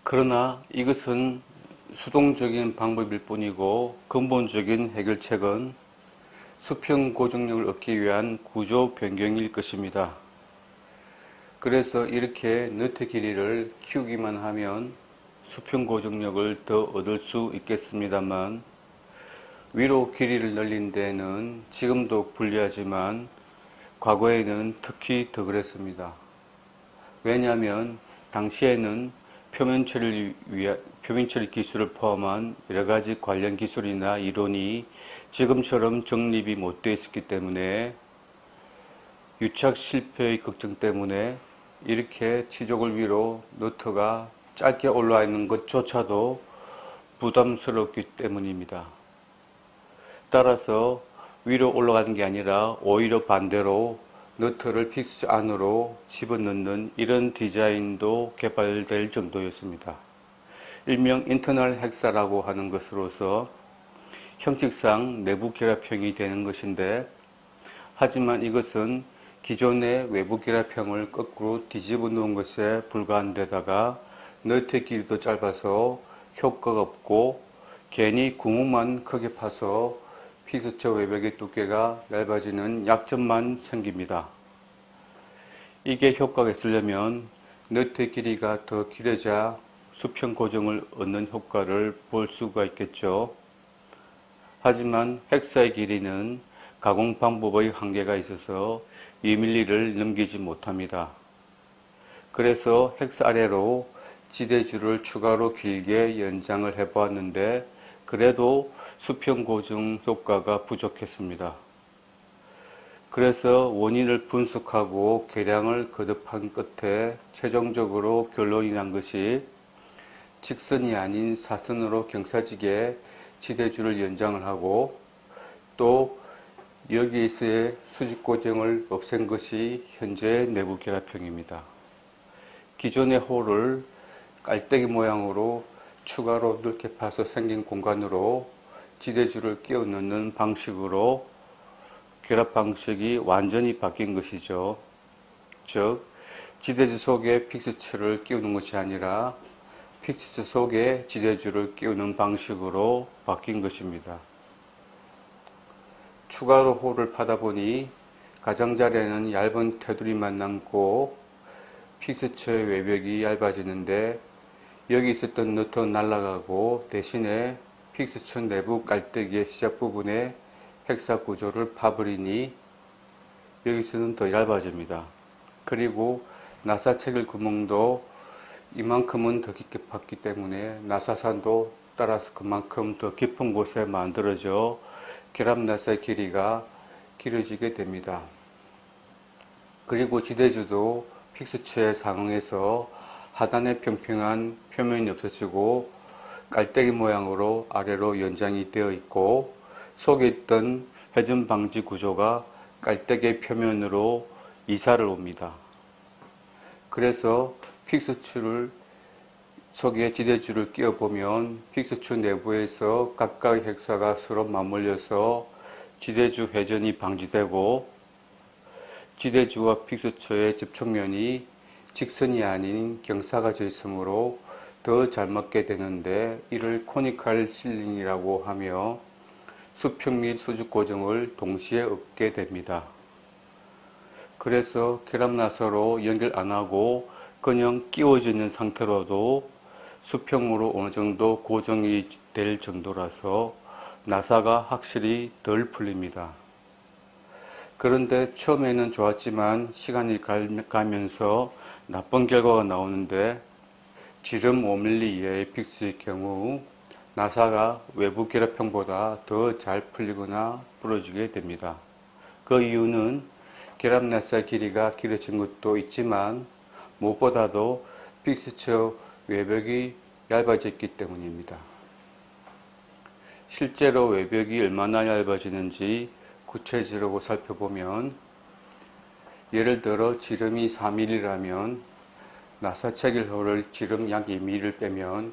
그러나 이것은 수동적인 방법일 뿐이고 근본적인 해결책은 수평 고정력을 얻기 위한 구조 변경일 것입니다. 그래서 이렇게 너트 길이를 키우기만 하면 수평 고정력을 더 얻을 수 있겠습니다만, 위로 길이를 늘린 데는 지금도 불리하지만 과거에는 특히 더 그랬습니다. 왜냐하면 당시에는 표면 처리 기술을 포함한 여러가지 관련 기술이나 이론이 지금처럼 정립이 못 되어 있었기 때문에, 유착 실패의 걱정 때문에 이렇게 치족을 위로 너트가 짧게 올라와 있는 것조차도 부담스럽기 때문입니다. 따라서 위로 올라가는 게 아니라 오히려 반대로 너트를 픽스 안으로 집어넣는 이런 디자인도 개발될 정도였습니다. 일명 인터널 헥사라고 하는 것으로서 형식상 내부 결합형이 되는 것인데, 하지만 이것은 기존의 외부 결합형을 거꾸로 뒤집어 놓은 것에 불과한 데다가 너트의 길이도 짧아서 효과가 없고 괜히 구멍만 크게 파서 픽스처 외벽의 두께가 얇아지는 약점만 생깁니다. 이게 효과가 있으려면 너트의 길이가 더 길어져야 수평 고정을 얻는 효과를 볼 수가 있겠죠. 하지만 헥사의 길이는 가공 방법의 한계가 있어서 2mm를 넘기지 못합니다. 그래서 헥사 아래로 지대줄을 추가로 길게 연장을 해보았는데 그래도 수평 고정 효과가 부족했습니다. 그래서 원인을 분석하고 계량을 거듭한 끝에 최종적으로 결론이 난 것이 직선이 아닌 사선으로 경사지게 지대줄을 연장을 하고, 또 여기에서의 수직 고정을 없앤 것이 현재의 내부 결합형입니다. 기존의 홀을 깔때기 모양으로 추가로 넓게 파서 생긴 공간으로 지대줄을 끼워 넣는 방식으로 결합 방식이 완전히 바뀐 것이죠. 즉, 지대줄 속에 픽스처를 끼우는 것이 아니라 픽스 속에 지대줄을 끼우는 방식으로 바뀐 것입니다. 추가로 홀을 파다 보니 가장자리에는 얇은 테두리만 남고 픽스처의 외벽이 얇아지는데, 여기 있었던 너트는 날아가고 대신에 픽스처 내부 깔때기의 시작 부분에 헥사 구조를 파버리니 여기서는 더 얇아집니다. 그리고 나사 체결 구멍도 이만큼은 더 깊게 팠기 때문에 나사산도 따라서 그만큼 더 깊은 곳에 만들어져 결합 나사의 길이가 길어지게 됩니다. 그리고 지대주도 픽스처에 상응해서 하단에 평평한 표면이 없어지고 깔때기 모양으로 아래로 연장이 되어 있고, 속에 있던 회전 방지 구조가 깔때기 표면으로 이사를 옵니다. 그래서 픽스처를 속에 지대줄을 끼워보면 픽스처 내부에서 각각의 헥사가 서로 맞물려서 지대주 회전이 방지되고, 지대주와 픽스처의 접촉면이 직선이 아닌 경사가 있으므로 더 잘 맞게 되는데, 이를 코니컬 실링이라고 하며 수평 및 수직 고정을 동시에 얻게 됩니다. 그래서 결합 나사로 연결 안 하고 그냥 끼워져 있는 상태로도 수평으로 어느 정도 고정이 될 정도라서 나사가 확실히 덜 풀립니다. 그런데 처음에는 좋았지만 시간이 가면서 나쁜 결과가 나오는데, 지름 5mm 이하의 픽스의 경우 나사가 외부 결합형보다 더 잘 풀리거나 부러지게 됩니다. 그 이유는 결합 나사 길이가 길어진 것도 있지만 무엇보다도 픽스처 외벽이 얇아졌기 때문입니다. 실제로 외벽이 얼마나 얇아지는지 구체적으로 살펴보면, 예를 들어 지름이 4mm라면 나사 체결홀을 지름 약 2mm를 빼면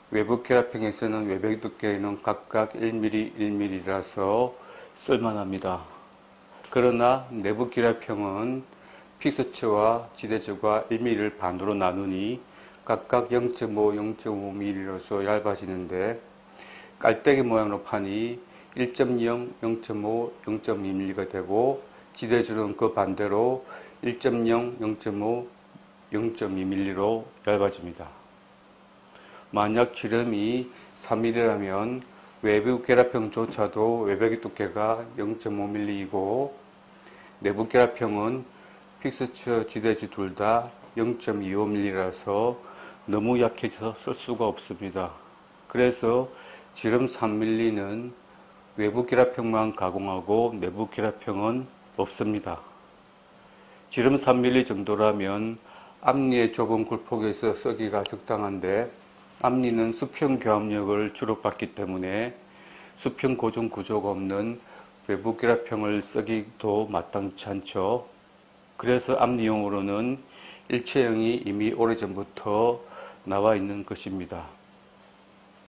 외부 결합형에서는 외벽 두께는 각각 1mm, 1mm라서 쓸만합니다. 그러나 내부 결합형은 픽스처와 지대주가 1mm를 반으로 나누니 각각 0.5, 0.5mm로서 얇아지는데 깔때기 모양으로 판이 1.0, 0.5, 0.2mm가 되고 지대줄은 그 반대로 1.0, 0.5, 0.2mm로 얇아집니다. 만약 지름이 3mm라면 외부 결합형조차도 외벽의 두께가 0.5mm이고 내부 결합형은 픽스처 지대지 둘 다 0.25mm라서 너무 약해서 쓸 수가 없습니다. 그래서 지름 3mm는 외부 결합형만 가공하고 내부 결합형은 없습니다. 지름 3mm 정도라면 앞니의 좁은 굴폭에서 쓰기가 적당한데 앞니는 수평 교합력을 주로 받기 때문에 수평 고정 구조가 없는 외부 결합형을 쓰기도 마땅치 않죠. 그래서 앞니용으로는 일체형이 이미 오래전부터 나와 있는 것입니다.